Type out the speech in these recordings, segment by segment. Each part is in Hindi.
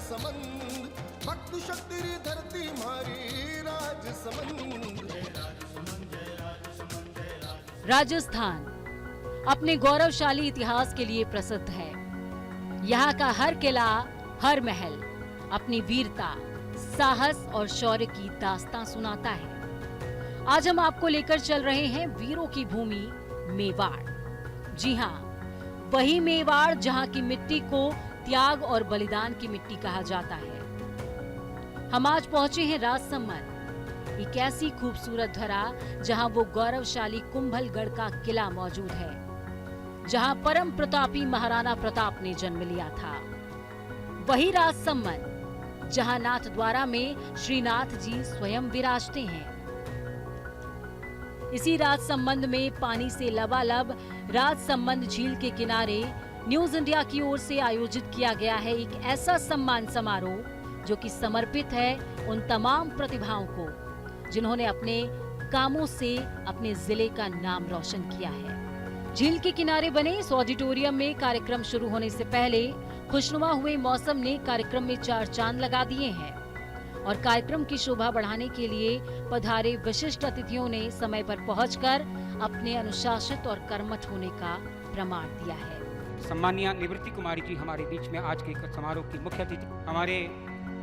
राजसमंद, भक्त शक्ति री धरती मारी राजसमंद। राजस्थान अपने गौरवशाली इतिहास के लिए प्रसिद्ध है। यहाँ का हर किला, हर महल अपनी वीरता, साहस और शौर्य की दास्तां सुनाता है। आज हम आपको लेकर चल रहे हैं वीरों की भूमि मेवाड़। जी हाँ, वही मेवाड़ जहाँ की मिट्टी को त्याग और बलिदान की मिट्टी कहा जाता है। हम आज पहुंचे हैं राजसमंद, एक ऐसी खूबसूरत धरा जहां वो गौरवशाली कुंभलगढ़ का किला मौजूद है, जहां परम प्रतापी महाराणा प्रताप ने जन्म लिया था। वही राजसमंद जहां नाथद्वारा में श्रीनाथ जी स्वयं विराजते हैं। इसी राजसमंद में पानी से लबालब राजसमंद झील के किनारे न्यूज इंडिया की ओर से आयोजित किया गया है एक ऐसा सम्मान समारोह जो कि समर्पित है उन तमाम प्रतिभाओं को जिन्होंने अपने कामों से अपने जिले का नाम रोशन किया है। झील के किनारे बने इस ऑडिटोरियम में कार्यक्रम शुरू होने से पहले खुशनुमा हुए मौसम ने कार्यक्रम में 4 चांद लगा दिए हैं और कार्यक्रम की शोभा बढ़ाने के लिए पधारे विशिष्ट अतिथियों ने समय पर पहुंचकर अपने अनुशासित और कर्मठ होने का प्रमाण दिया है। सम्मानीय निवृत्ति कुमारी जी हमारे बीच में आज के समारोह की मुख्य अतिथि, हमारे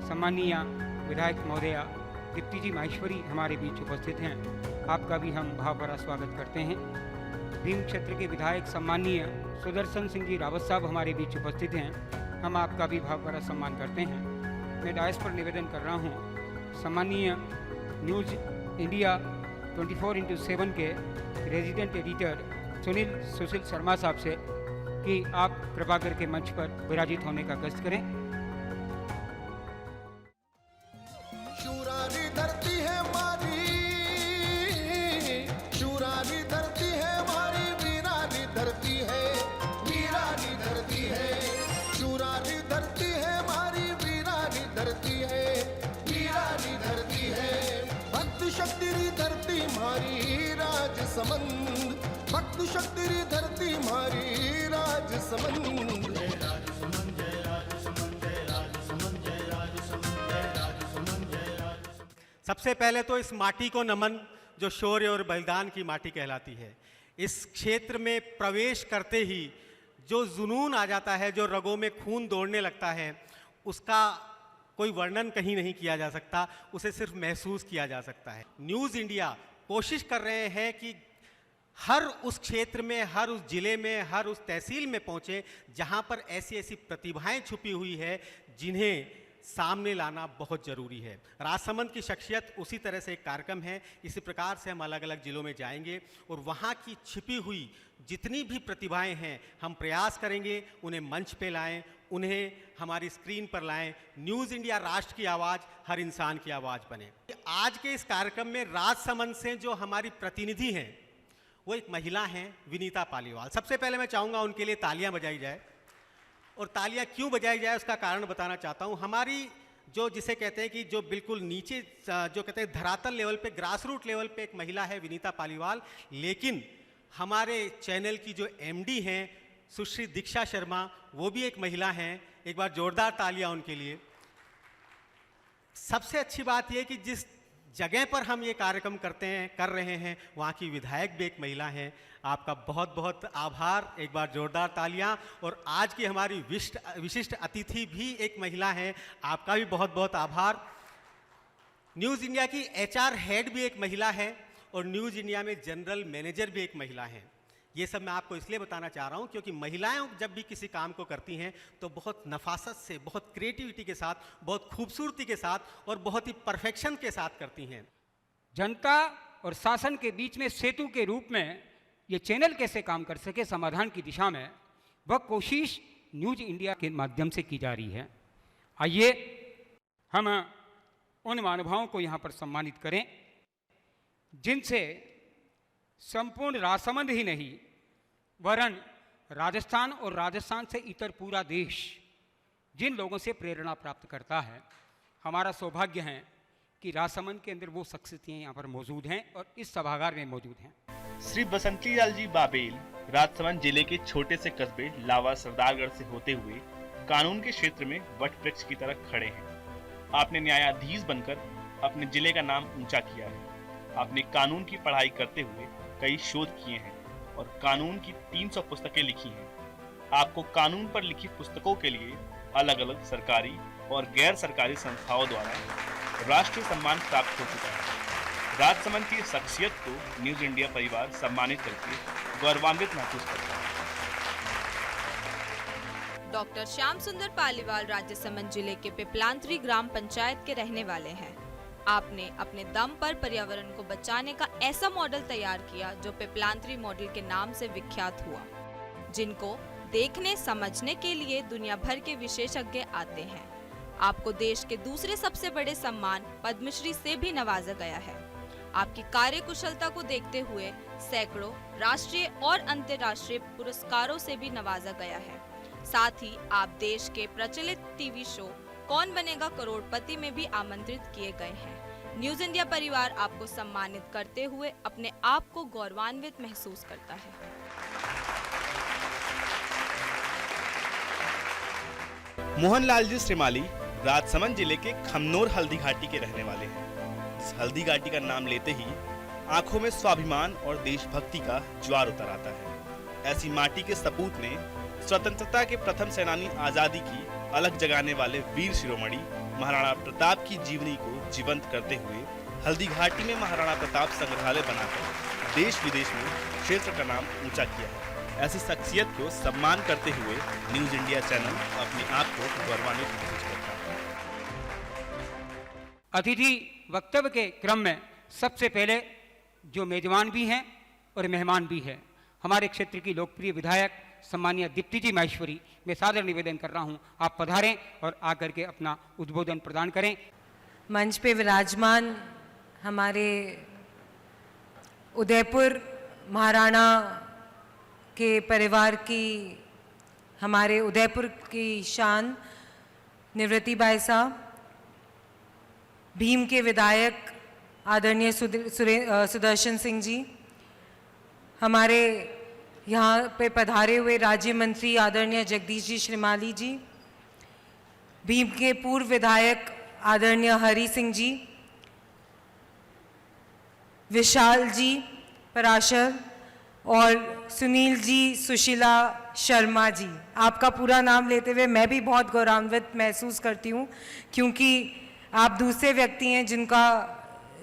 सम्मानीय विधायक महोदया दीप्ति जी माहेश्वरी हमारे बीच उपस्थित हैं। आपका भी हम भावभरा स्वागत करते हैं। भीम क्षेत्र के विधायक सम्मानीय सुदर्शन सिंह जी रावत साहब हमारे बीच उपस्थित हैं। हम आपका भी भावभरा सम्मान करते हैं। मैं डायस पर निवेदन कर रहा हूँ सम्मानीय न्यूज इंडिया 24x7 के रेजिडेंट एडिटर सुशील शर्मा साहब से कि आप कृपा करके मंच पर विराजित होने का कष्ट करें। शूरारी धरती है हमारी, शूरारी धरती है हमारी, वीरानी धरती है, वीरानी धरती है। शूरारी धरती है हमारी, वीरानी धरती है, वीरानी धरती है। भक्त शक्ति री धरती मारी राजसमंद, भक्त शक्ति री धरती मारी राजसमंद। सबसे पहले तो इस माटी को नमन जो शौर्य और बलिदान की माटी कहलाती है। इस क्षेत्र में प्रवेश करते ही जो जुनून आ जाता है, जो रगों में खून दौड़ने लगता है, उसका कोई वर्णन कहीं नहीं किया जा सकता, उसे सिर्फ महसूस किया जा सकता है। न्यूज़ इंडिया कोशिश कर रहे हैं कि हर उस क्षेत्र में, हर उस जिले में, हर उस तहसील में पहुँचे जहाँ पर ऐसी ऐसी प्रतिभाएं छुपी हुई है जिन्हें सामने लाना बहुत ज़रूरी है। राजसमंद की शख्सियत उसी तरह से एक कार्यक्रम है। इसी प्रकार से हम अलग अलग ज़िलों में जाएंगे और वहाँ की छिपी हुई जितनी भी प्रतिभाएं हैं हम प्रयास करेंगे उन्हें मंच पे लाएं, उन्हें हमारी स्क्रीन पर लाएं। न्यूज़ इंडिया राष्ट्र की आवाज़, हर इंसान की आवाज़ बने। आज के इस कार्यक्रम में राजसमंद से जो हमारी प्रतिनिधि हैं वो एक महिला हैं, विनीता पालीवाल। सबसे पहले मैं चाहूँगा उनके लिए तालियाँ बजाई जाए, और तालियां क्यों बजाई जाए उसका कारण बताना चाहता हूं। हमारी जो जिसे कहते हैं कि जो बिल्कुल नीचे जो कहते हैं धरातल लेवल पे, ग्रास रूट लेवल पे एक महिला है विनीता पालीवाल, लेकिन हमारे चैनल की जो एमडी हैं सुश्री दीक्षा शर्मा, वो भी एक महिला हैं। एक बार जोरदार तालियां उनके लिए। सबसे अच्छी बात यह कि जिस जगह पर हम ये कार्यक्रम कर रहे हैं वहाँ की विधायक भी एक महिला हैं। आपका बहुत बहुत आभार, एक बार जोरदार तालियां। और आज की हमारी विशिष्ट अतिथि भी एक महिला हैं, आपका भी बहुत बहुत आभार। न्यूज़ इंडिया की एचआर हेड भी एक महिला है और न्यूज़ इंडिया में जनरल मैनेजर भी एक महिला हैं। ये सब मैं आपको इसलिए बताना चाह रहा हूँ क्योंकि महिलाएं जब भी किसी काम को करती हैं तो बहुत नफासत से, बहुत क्रिएटिविटी के साथ, बहुत खूबसूरती के साथ और बहुत ही परफेक्शन के साथ करती हैं। जनता और शासन के बीच में सेतु के रूप में ये चैनल कैसे काम कर सके समाधान की दिशा में, वह कोशिश न्यूज़ इंडिया के माध्यम से की जा रही है। आइए हम उन महानुभावों को यहाँ पर सम्मानित करें जिनसे संपूर्ण राजसमंद ही नहीं वरन राजस्थान और राजस्थान से इतर पूरा देश जिन लोगों से प्रेरणा प्राप्त करता है। हमारा सौभाग्य है कि राजसमंद के अंदर वो शख्सियतें यहाँ पर मौजूद हैं और इस सभागार में मौजूद हैं। श्री बसंतीलाल जी बाबेल राजसमंद जिले के छोटे से कस्बे लावा सरदारगढ़ से होते हुए कानून के क्षेत्र में वटवृक्ष की तरह खड़े हैं। आपने न्यायाधीश बनकर अपने जिले का नाम ऊंचा किया है। आपने कानून की पढ़ाई करते हुए कई शोध किए हैं और कानून की 300 पुस्तकें लिखी हैं। आपको कानून पर लिखी पुस्तकों के लिए अलग अलग सरकारी और गैर सरकारी संस्थाओं द्वारा राष्ट्रीय सम्मान प्राप्त हो चुका है। राजसमंद की शख्सियत को न्यूज इंडिया परिवार सम्मानित करके गौरवान्वित महसूस करता है। डॉक्टर श्याम सुंदर पालीवाल राजसमंद जिले के पिपलांत्री ग्राम पंचायत के रहने वाले हैं। आपने अपने दम पर पर्यावरण को बचाने का ऐसा मॉडल तैयार किया जो पिपलांत्री मॉडल के नाम से विख्यात हुआ, जिनको देखने समझने के लिए दुनिया भर के विशेषज्ञ आते हैं। आपको देश के दूसरे सबसे बड़े सम्मान पद्मश्री से भी नवाजा गया है। आपकी कार्यकुशलता को देखते हुए सैकड़ों राष्ट्रीय और अंतर्राष्ट्रीय पुरस्कारों से भी नवाजा गया है। साथ ही आप देश के प्रचलित टीवी शो कौन बनेगा करोड़पति में भी आमंत्रित किए गए हैं। न्यूज इंडिया परिवार आपको सम्मानित करते हुए अपने आप को गौरवान्वित महसूस करता है। मोहनलाल जी श्रीमाली राजसमंद जिले के खमनोर हल्दी घाटी के रहने वाले हैं। इस हल्दी घाटी का नाम लेते ही आंखों में स्वाभिमान और देशभक्ति का ज्वार उतर आता है। ऐसी माटी के सपूत ने स्वतंत्रता के प्रथम सेनानी आजादी की अलग जगाने वाले वीर शिरोमणि महाराणा प्रताप की जीवनी को जीवंत करते हुए हल्दी घाटी में महाराणा प्रताप संग्रहालय बनाकर देश विदेश में क्षेत्र का नाम ऊंचा किया है। ऐसी शख्सियत को सम्मान करते हुए न्यूज इंडिया चैनल अपने आप को गौरवान्वित महसूस करता है। अतिथि वक्तव्य के क्रम में सबसे पहले जो मेजबान भी हैं और मेहमान भी हैं, हमारे क्षेत्र की लोकप्रिय विधायक सम्मानीय दीप्ति जी माहेश्वरी, मैं सादर निवेदन कर रहा हूं, आप पधारें और आकर के अपना उद्बोधन प्रदान करें। मंच पे विराजमान हमारे उदयपुर महाराणा के परिवार की, हमारे उदयपुर की शान निवृत्ति बाई साहब, भीम के विधायक आदरणीय सुदर्शन सिंह जी, हमारे यहाँ पे पधारे हुए राज्य मंत्री आदरणीय जगदीश जी श्रीमाली जी, भीम के पूर्व विधायक आदरणीय हरि सिंह जी, विशाल जी पराशर और सुनील जी सुशीला शर्मा जी। आपका पूरा नाम लेते हुए मैं भी बहुत गौरवान्वित महसूस करती हूँ, क्योंकि आप दूसरे व्यक्ति हैं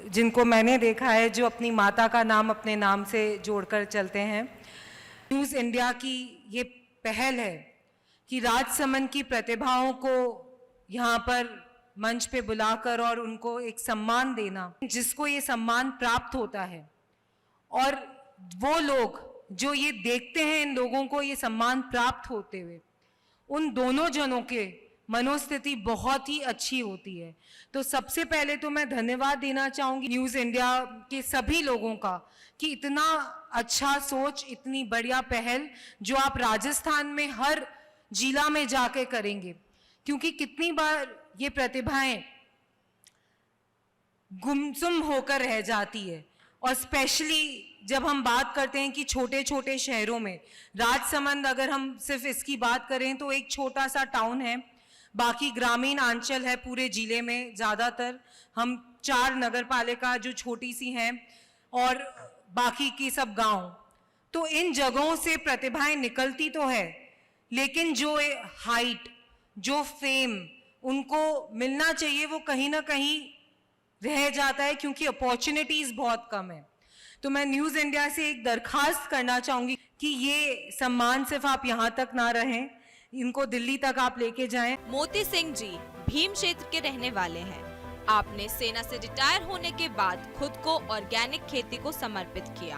जिनको मैंने देखा है जो अपनी माता का नाम अपने नाम से जोड़कर चलते हैं। न्यूज़ इंडिया की ये पहल है कि राजसमंद की प्रतिभाओं को यहाँ पर मंच पे बुलाकर और उनको एक सम्मान देना, जिसको ये सम्मान प्राप्त होता है, और वो लोग जो ये देखते हैं इन लोगों को ये सम्मान प्राप्त होते हुए, उन दोनों जनों के मनोस्थिति बहुत ही अच्छी होती है। तो सबसे पहले तो मैं धन्यवाद देना चाहूँगी न्यूज़ इंडिया के सभी लोगों का कि इतना अच्छा सोच, इतनी बढ़िया पहल जो आप राजस्थान में हर जिला में जाके करेंगे, क्योंकि कितनी बार ये प्रतिभाएं गुमसुम होकर रह जाती है। और स्पेशली जब हम बात करते हैं कि छोटे छोटे शहरों में, राजसमंद अगर हम सिर्फ इसकी बात करें तो एक छोटा सा टाउन है, बाकी ग्रामीण अंचल है पूरे जिले में, ज़्यादातर हम 4 नगर पालिका जो छोटी सी हैं और बाकी की सब गांव। तो इन जगहों से प्रतिभाएं निकलती तो है, लेकिन जो हाइट, जो फेम उनको मिलना चाहिए वो कहीं ना कहीं रह जाता है, क्योंकि अपॉर्चुनिटीज़ बहुत कम है। तो मैं न्यूज़ इंडिया से एक दरखास्त करना चाहूँगी कि ये सम्मान सिर्फ आप यहाँ तक ना रहें, इनको दिल्ली तक आप लेके जाएं। मोती सिंह जी भीम क्षेत्र के रहने वाले हैं। आपने सेना से रिटायर होने के बाद खुद को ऑर्गेनिक खेती को समर्पित किया।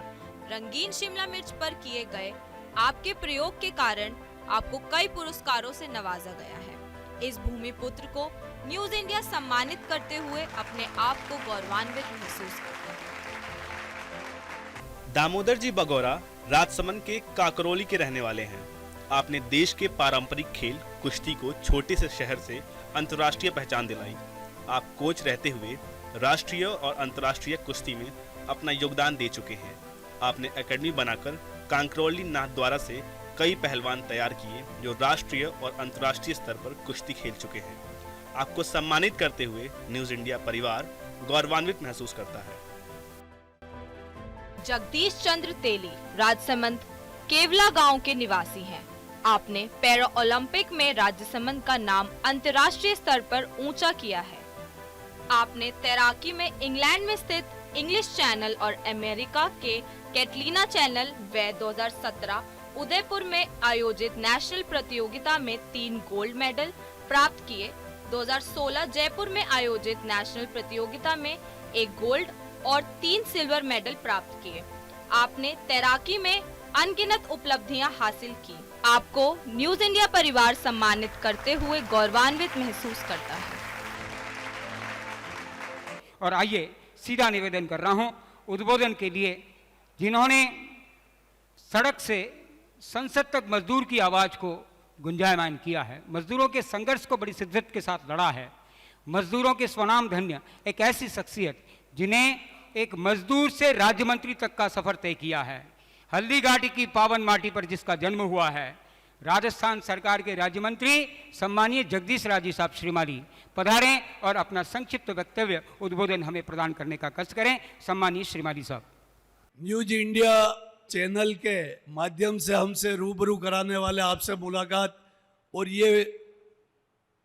रंगीन शिमला मिर्च पर किए गए आपके प्रयोग के कारण आपको कई पुरस्कारों से नवाजा गया है। इस भूमि पुत्र को न्यूज़ इंडिया सम्मानित करते हुए अपने आप को गौरवान्वित महसूस करता है। दामोदर जी बगौरा राजसमंद के काकरोली के रहने वाले हैं। आपने देश के पारंपरिक खेल कुश्ती को छोटे से शहर से अंतर्राष्ट्रीय पहचान दिलाई। आप कोच रहते हुए राष्ट्रीय और अंतर्राष्ट्रीय कुश्ती में अपना योगदान दे चुके हैं। आपने एकेडमी बनाकर कांकरोली नाथद्वारा से कई पहलवान तैयार किए जो राष्ट्रीय और अंतर्राष्ट्रीय स्तर पर कुश्ती खेल चुके हैं। आपको सम्मानित करते हुए न्यूज इंडिया परिवार गौरवान्वित महसूस करता है। जगदीश चंद्र तेली राजसमंद केवला गांव के निवासी हैं। आपने पैरा ओलंपिक में राजसमंद का नाम अंतर्राष्ट्रीय स्तर पर ऊंचा किया है। आपने तैराकी में इंग्लैंड में स्थित इंग्लिश चैनल और अमेरिका के कैटलीना चैनल व 2017 उदयपुर में आयोजित नेशनल प्रतियोगिता में 3 गोल्ड मेडल प्राप्त किए। 2016 जयपुर में आयोजित नेशनल प्रतियोगिता में 1 गोल्ड और 3 सिल्वर मेडल प्राप्त किए। आपने तैराकी में अनगिनत उपलब्धियां हासिल की। आपको न्यूज इंडिया परिवार सम्मानित करते हुए गौरवान्वित महसूस करता है। और आइए सीधा निवेदन कर रहा हूं उद्बोधन के लिए, जिन्होंने सड़क से संसद तक मजदूर की आवाज को गुंजायमान किया है, मजदूरों के संघर्ष को बड़ी शिद्दत के साथ लड़ा है, मजदूरों के स्वनाम धन्य एक ऐसी शख्सियत जिन्हें एक मजदूर से राज्य मंत्री तक का सफर तय किया है। हल्दी घाटी की पावन माटी पर जिसका जन्म हुआ है, राजस्थान सरकार के राज्य मंत्री सम्मानीय जगदीश राजी साहब श्रीमाली पधारें और अपना संक्षिप्त वक्तव्य उद्बोधन हमें प्रदान करने का कष्ट करें। सम्मानीय श्रीमाली साहब। न्यूज इंडिया चैनल के माध्यम से हमसे रूबरू कराने वाले आपसे मुलाकात और ये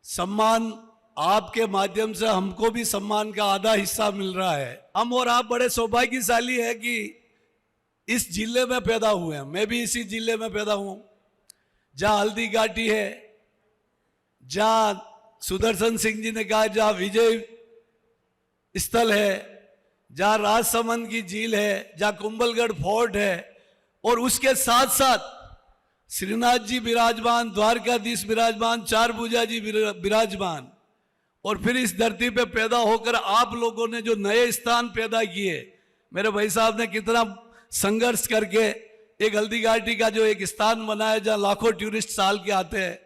सम्मान आपके माध्यम से हमको भी सम्मान का आधा हिस्सा मिल रहा है। हम और आप बड़े सौभाग्यशाली है कि इस जिले में पैदा हुए हैं। मैं भी इसी जिले में पैदा हूं जहां हल्दी घाटी है, जहां सुदर्शन सिंह जी ने कहा जहां विजय स्थल है, जहां राजसमंद की झील है, जहां कुंभलगढ़ फोर्ट है और उसके साथ साथ श्रीनाथ जी विराजमान, द्वारकाधीश विराजमान, चार भुजा जी विराजमान। और फिर इस धरती पे पैदा होकर आप लोगों ने जो नए स्थान पैदा किए, मेरे भाई साहब ने कितना संघर्ष करके एक हल्दी घाटी का जो एक स्थान बनाया जहां लाखों टूरिस्ट साल के आते हैं।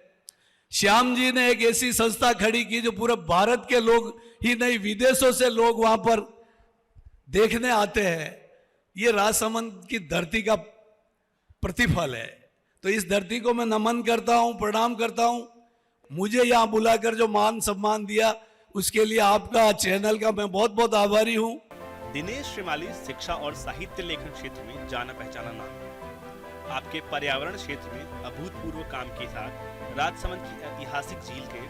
श्याम जी ने एक ऐसी संस्था खड़ी की जो पूरे भारत के लोग ही नहीं विदेशों से लोग वहां पर देखने आते हैं। ये राजसमंद की धरती का प्रतिफल है। तो इस धरती को मैं नमन करता हूं, प्रणाम करता हूं। मुझे यहां बुलाकर जो मान सम्मान दिया उसके लिए आपका चैनल का मैं बहुत बहुत आभारी हूं। दिनेश श्रीमाली शिक्षा और साहित्य लेखन क्षेत्र में जाना पहचाना नाम है। आपके पर्यावरण क्षेत्र में अभूतपूर्व काम के साथ राजसमंद की ऐतिहासिक झील के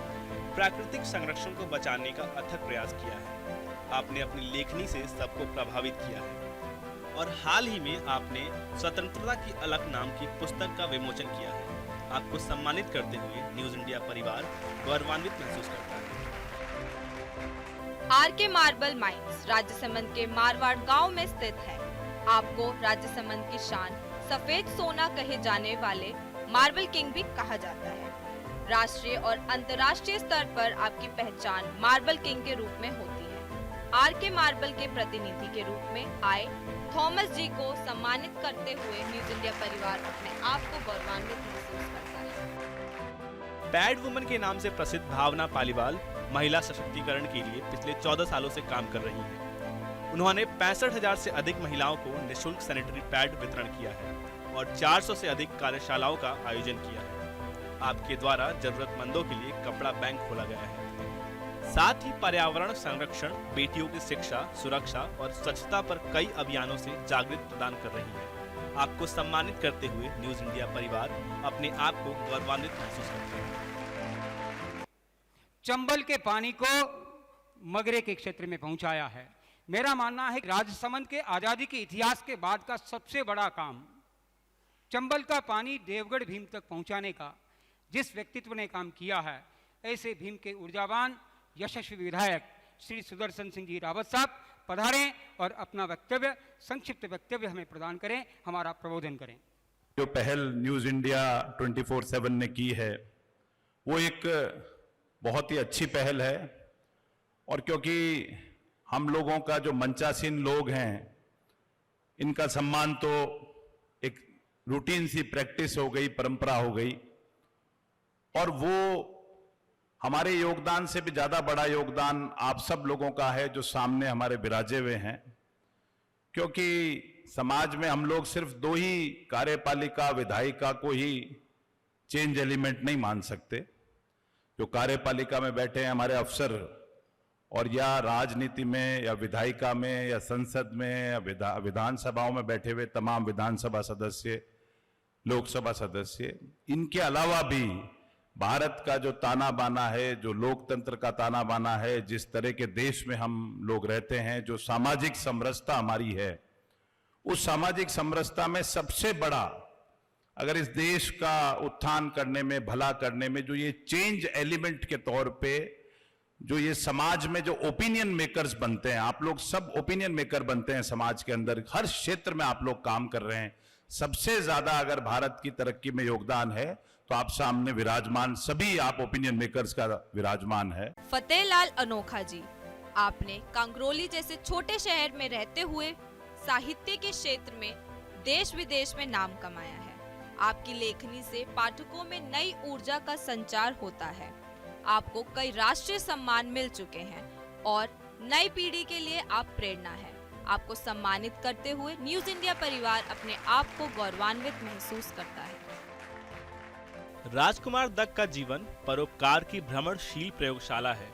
प्राकृतिक संरक्षण को बचाने का अथक प्रयास किया है। आपने अपनी लेखनी से सबको प्रभावित किया है और हाल ही में आपने स्वतंत्रता की अलख नाम की पुस्तक का विमोचन किया है। आपको सम्मानित करते हुए न्यूज इंडिया परिवार गौरवान्वित महसूस करता है। आरके मार्बल माइंस राजसमंद के मारवाड़ गांव में स्थित है। आपको राजसमंद की शान सफेद सोना कहे जाने वाले मार्बल किंग भी कहा जाता है। राष्ट्रीय और अंतर्राष्ट्रीय स्तर पर आपकी पहचान मार्बल किंग के रूप में होती है। आरके मार्बल के प्रतिनिधि के रूप में आए थॉमस जी को सम्मानित करते हुए न्यूज इंडिया परिवार अपने आप को गौरवान्वित महसूस करता है। बैड वुमन के नाम से प्रसिद्ध भावना पालीवाल महिला सशक्तिकरण के लिए पिछले 14 सालों से काम कर रही हैं। उन्होंने 65,000 से अधिक महिलाओं को निःशुल्क सैनिटरी पैड वितरण किया है और 400 से अधिक कार्यशालाओं का आयोजन किया है। आपके द्वारा जरूरतमंदों के लिए कपड़ा बैंक खोला गया है। साथ ही पर्यावरण संरक्षण, बेटियों की शिक्षा, सुरक्षा और स्वच्छता पर कई अभियानों से जागृति प्रदान कर रही है। आपको सम्मानित करते हुए न्यूज इंडिया परिवार अपने आप को गौरवान्वित महसूस करते हैं। चंबल के पानी को मगरे के क्षेत्र में पहुंचाया है। मेरा मानना है कि राजसमंद के आजादी के इतिहास के बाद का सबसे बड़ा काम चंबल का पानी देवगढ़ भीम तक पहुंचाने का जिस व्यक्तित्व ने काम किया है, ऐसे भीम के ऊर्जावान यशस्वी विधायक श्री सुदर्शन सिंह जी रावत साहब पधारें और अपना वक्तव्य, संक्षिप्त वक्तव्य हमें प्रदान करें, हमारा प्रबोधन करें। जो पहल न्यूज इंडिया 24/7 ने की है वो एक बहुत ही अच्छी पहल है। और क्योंकि हम लोगों का जो मंचासीन लोग हैं इनका सम्मान तो एक रूटीन सी प्रैक्टिस हो गई, परंपरा हो गई, और वो हमारे योगदान से भी ज्यादा बड़ा योगदान आप सब लोगों का है जो सामने हमारे विराजे हुए हैं। क्योंकि समाज में हम लोग सिर्फ दो ही कार्यपालिका विधायिका को ही चेंज एलिमेंट नहीं मान सकते। जो कार्यपालिका में बैठे हैं हमारे अफसर, और या राजनीति में या विधायिका में या संसद में या विधानसभाओं में बैठे हुए तमाम विधानसभा सदस्य, लोकसभा सदस्य, इनके अलावा भी भारत का जो ताना बाना है, जो लोकतंत्र का ताना बाना है, जिस तरह के देश में हम लोग रहते हैं, जो सामाजिक समरसता हमारी है, उस सामाजिक समरसता में सबसे बड़ा, अगर इस देश का उत्थान करने में, भला करने में, जो ये चेंज एलिमेंट के तौर पे जो ये समाज में जो ओपिनियन मेकर्स बनते हैं, आप लोग सब ओपिनियन मेकर बनते हैं समाज के अंदर, हर क्षेत्र में आप लोग काम कर रहे हैं। सबसे ज्यादा अगर भारत की तरक्की में योगदान है तो आप सामने विराजमान सभी आप ओपिनियन मेकर्स का विराजमान है। फतेहलाल अनोखा जी, आपने कांगरोली जैसे छोटे शहर में रहते हुए साहित्य के क्षेत्र में देश विदेश में नाम कमाया है। आपकी लेखनी से पाठकों में नई ऊर्जा का संचार होता है। आपको कई राष्ट्रीय सम्मान मिल चुके हैं और नई पीढ़ी के लिए आप प्रेरणा है। आपको सम्मानित करते हुए न्यूज इंडिया परिवार अपने आप को गौरवान्वित महसूस करता है। राजकुमार दत्त का जीवन परोपकार की भ्रमणशील प्रयोगशाला है।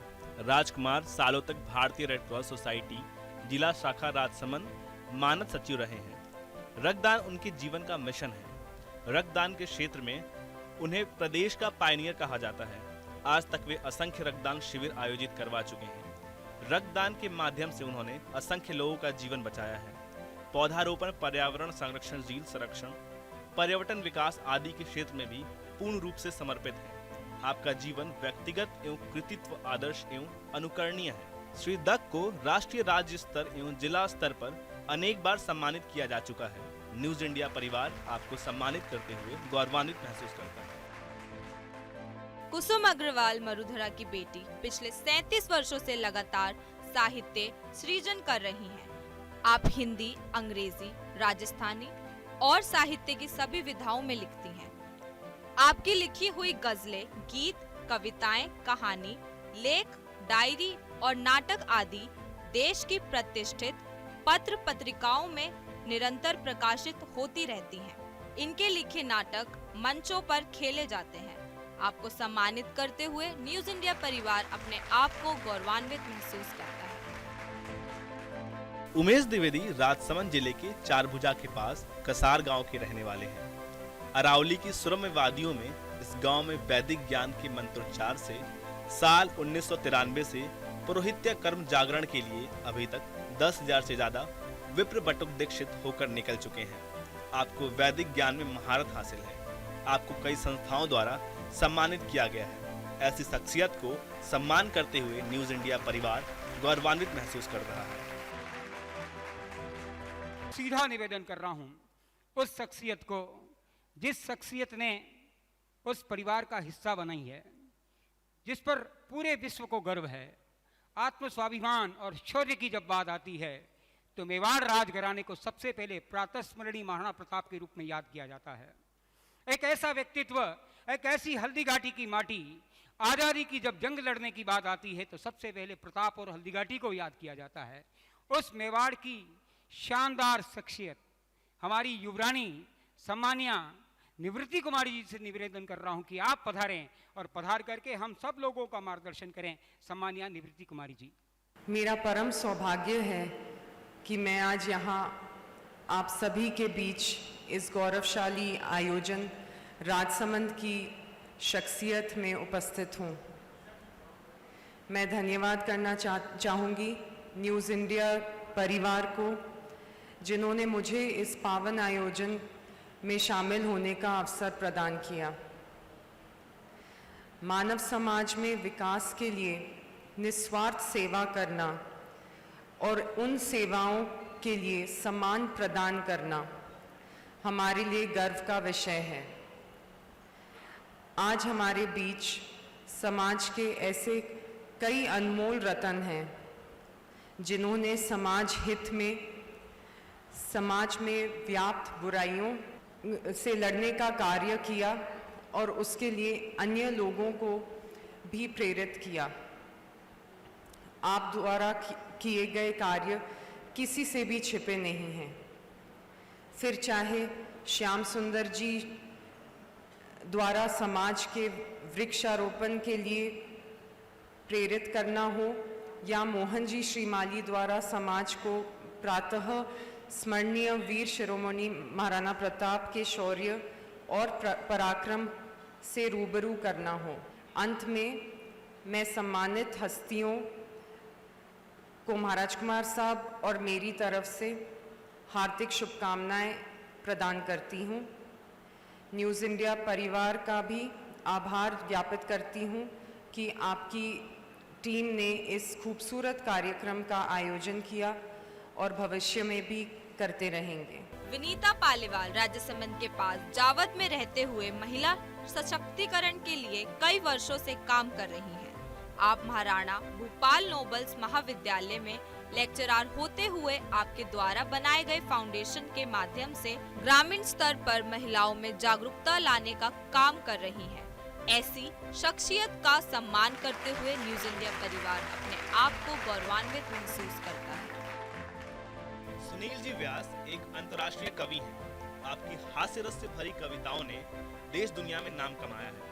राजकुमार सालों तक भारतीय रेड क्रॉस सोसाइटी जिला शाखा राजसमंद मानद सचिव रहे हैं। रक्तदान उनके जीवन का मिशन है। रक्तदान के क्षेत्र में उन्हें प्रदेश का पायनियर कहा जाता है। आज तक वे असंख्य रक्तदान शिविर आयोजित करवा चुके हैं। रक्तदान के माध्यम से उन्होंने असंख्य लोगों का जीवन बचाया है। पौधारोपण, पर्यावरण संरक्षण, झील संरक्षण, पर्यटन विकास आदि के क्षेत्र में भी पूर्ण रूप से समर्पित है। आपका जीवन व्यक्तिगत एवं कृतित्व आदर्श एवं अनुकरणीय है। श्री दत्त को राष्ट्रीय, राज्य स्तर एवं जिला स्तर पर अनेक बार सम्मानित किया जा चुका है। न्यूज इंडिया परिवार आपको सम्मानित करते हुए गौरवान्वित महसूस करता है। कुसुम अग्रवाल मरुधरा की बेटी पिछले 37 वर्षों से लगातार साहित्य सृजन कर रही हैं। आप हिंदी, अंग्रेजी, राजस्थानी और साहित्य की सभी विधाओं में लिखती हैं। आपकी लिखी हुई गजलें, गीत, कविताएं, कहानी, लेख, डायरी और नाटक आदि देश की प्रतिष्ठित पत्र पत्रिकाओं में निरंतर प्रकाशित होती रहती हैं। इनके लिखे नाटक मंचों पर खेले जाते हैं। आपको सम्मानित करते हुए न्यूज इंडिया परिवार अपने आप को गौरवान्वित महसूस करता है। उमेश द्विवेदी राजसमंद जिले के चारभुजा के पास कसार गांव के रहने वाले हैं। अरावली की सुरम्य वादियों में इस गांव में वैदिक ज्ञान के मंत्रोच्चार से साल 1993 से पुरोहित्य कर्म जागरण के लिए अभी तक 10,000 से ज्यादा विप्र बटुक दीक्षित होकर निकल चुके हैं। आपको वैदिक ज्ञान में महारत हासिल है। आपको कई संस्थाओं द्वारा सम्मानित किया गया है। ऐसी शख्सियत को सम्मान करते हुए न्यूज इंडिया परिवार गौरवान्वित महसूस कर रहा है। सीधा निवेदन कर रहा हूं उस शख्सियत को जिस शख्सियत ने उस परिवार का हिस्सा बनाई है, जिस पर पूरे विश्व को गर्व है। आत्म स्वाभिमान और शौर्य की जब बात आती है तो मेवाड़ राजघराने को सबसे पहले प्रातस्मरणीय महाराणा प्रताप के रूप में याद किया जाता है। एक ऐसा व्यक्तित्व, एक ऐसी हल्दी घाटी की माटी, आज़ादी की जब जंग लड़ने की बात आती है तो सबसे पहले प्रताप और हल्दी घाटी को याद किया जाता है। उस मेवाड़ की शानदार शख्सियत हमारी युवरानी सम्मानिया निवृत्ति कुमारी जी से निवेदन कर रहा हूं कि आप पधारें और पधार करके हम सब लोगों का मार्गदर्शन करें। सम्मानिया निवृत्ति कुमारी जी। मेरा परम सौभाग्य है कि मैं आज यहाँ आप सभी के बीच इस गौरवशाली आयोजन राजसमंद की शख्सियत में उपस्थित हूँ। मैं धन्यवाद करना चाहूँगी न्यूज़ इंडिया परिवार को, जिन्होंने मुझे इस पावन आयोजन में शामिल होने का अवसर प्रदान किया। मानव समाज में विकास के लिए निस्वार्थ सेवा करना और उन सेवाओं के लिए सम्मान प्रदान करना हमारे लिए गर्व का विषय है। आज हमारे बीच समाज के ऐसे कई अनमोल रत्न हैं जिन्होंने समाज हित में, समाज में व्याप्त बुराइयों से लड़ने का कार्य किया और उसके लिए अन्य लोगों को भी प्रेरित किया। आप द्वारा किए गए कार्य किसी से भी छिपे नहीं हैं। फिर चाहे श्याम सुंदर जी द्वारा समाज के वृक्षारोपण के लिए प्रेरित करना हो, या मोहन जी श्रीमाली द्वारा समाज को प्रातः स्मरणीय वीर शिरोमणि महाराणा प्रताप के शौर्य और पराक्रम से रूबरू करना हो। अंत में मैं सम्मानित हस्तियों को महाराज कुमार साहब और मेरी तरफ से हार्दिक शुभकामनाएं प्रदान करती हूं। न्यूज़ इंडिया परिवार का भी आभार ज्ञापित करती हूं कि आपकी टीम ने इस खूबसूरत कार्यक्रम का आयोजन किया और भविष्य में भी करते रहेंगे। विनीता पालीवाल राजसमंद के पास जावद में रहते हुए महिला सशक्तिकरण के लिए कई वर्षों से काम कर रही हैं। आप महाराणा भूपाल नोबल्स महाविद्यालय में लेक्चरर होते हुए आपके द्वारा बनाए गए फाउंडेशन के माध्यम से ग्रामीण स्तर पर महिलाओं में जागरूकता लाने का काम कर रही हैं। ऐसी शख्सियत का सम्मान करते हुए न्यूज़ इंडिया परिवार अपने आप को गौरवान्वित महसूस करता है। सुनील जी व्यास एक अंतर्राष्ट्रीय कवि हैं। आपकी हास्य रस से भरी कविताओं ने देश दुनिया में नाम कमाया है।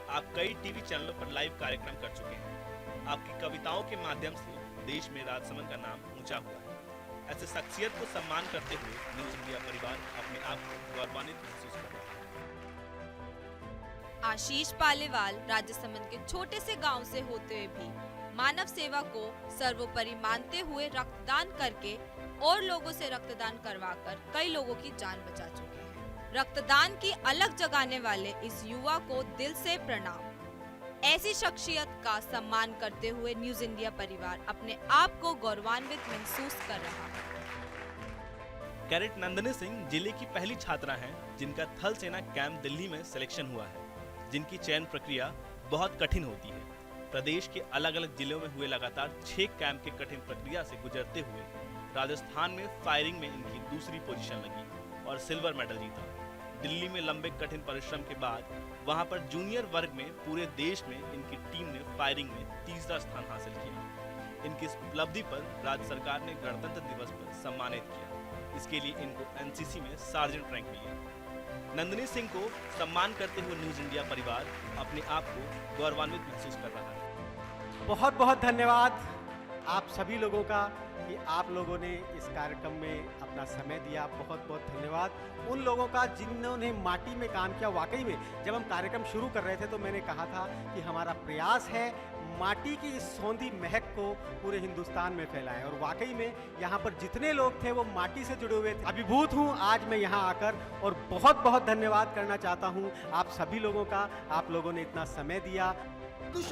आप कई टीवी चैनलों पर लाइव कार्यक्रम कर चुके हैं। आपकी कविताओं के माध्यम से देश में राजसमंद का नाम ऊंचा हुआ है। ऐसे शख्सियत को सम्मान करते हुए न्यूज़ इंडिया परिवार अपने आप को गौरवान्वित महसूस कर रहा है। आशीष पालीवाल राजसमंद के छोटे से गांव से होते हुए भी मानव सेवा को सर्वोपरि मानते हुए रक्तदान करके और लोगों से रक्तदान करवाकर कई लोगों की जान बचा चुके हैं। रक्तदान की अलग जगाने वाले इस युवा को दिल से प्रणाम। ऐसी शख्सियत का सम्मान करते हुए न्यूज़ इंडिया परिवार अपने आप को गौरवान्वित महसूस कर रहा है। कैडेट नंदिनी सिंह जिले की पहली छात्रा हैं जिनका थल सेना कैंप दिल्ली में सिलेक्शन हुआ है, जिनकी चयन प्रक्रिया बहुत कठिन होती है। प्रदेश के अलग अलग जिलों में हुए लगातार 6 कैंप के कठिन प्रक्रिया से गुजरते हुए राजस्थान में फायरिंग में इनकी दूसरी पोजीशन लगी और सिल्वर मेडल जीता। दिल्ली में लंबे कठिन परिश्रम के बाद वहां पर जूनियर वर्ग में पूरे देश में इनकी टीम ने फायरिंग में तीसरा स्थान हासिल किया। इनकी इस उपलब्धि पर राज्य सरकार ने गणतंत्र दिवस पर सम्मानित किया। इसके लिए इनको एनसीसी में सार्जेंट रैंक मिली। नंदिनी सिंह को सम्मान करते हुए न्यूज़ इंडिया परिवार अपने आप को गौरवान्वित महसूस कर रहा है। बहुत बहुत धन्यवाद आप सभी लोगों का कि आप लोगों ने इस कार्यक्रम में अपना समय दिया। बहुत बहुत धन्यवाद उन लोगों का जिन्होंने माटी में काम किया। वाकई में जब हम कार्यक्रम शुरू कर रहे थे तो मैंने कहा था कि हमारा प्रयास है माटी की इस सौंधी महक को पूरे हिंदुस्तान में फैलाएं, और वाकई में यहाँ पर जितने लोग थे वो माटी से जुड़े हुए थे। अभिभूत हूँ आज मैं यहाँ आकर, और बहुत बहुत धन्यवाद करना चाहता हूँ आप सभी लोगों का। आप लोगों ने इतना समय दिया।